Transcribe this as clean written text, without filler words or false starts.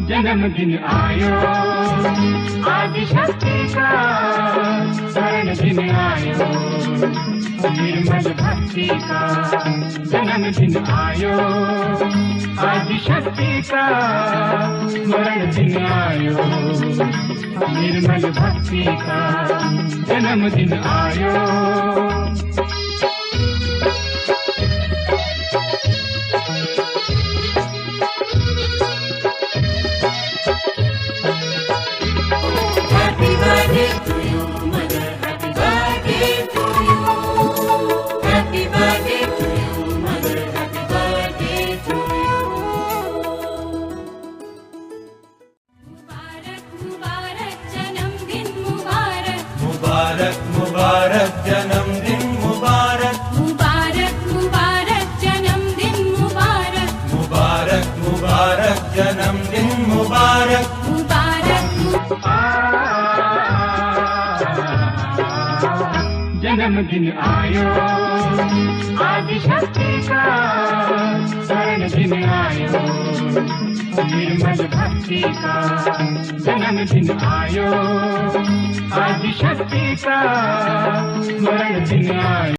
जन्मदिन आयो आदिशक्ति का, स्वर्ण दिन आयो निर्मल भक्ति का। जन्मदिन आयो आदिशक्ति का, स्वर्ण दिन आयो निर्मल भक्ति का। जन्मदिन आयो मुबारक मुबारक जन्मदिन मुबारक, मुबारक मुबारक जन्मदिन मुबारक, मुबारक मुबारक जन्मदिन मुबारक। जन्मदिन आयो आदिशक्ति का, स्वर्ण दिन आयो निर्मल भक्ति का। जन्मदिन आयो आदिशक्ति का, स्वर्ण दिन आयो।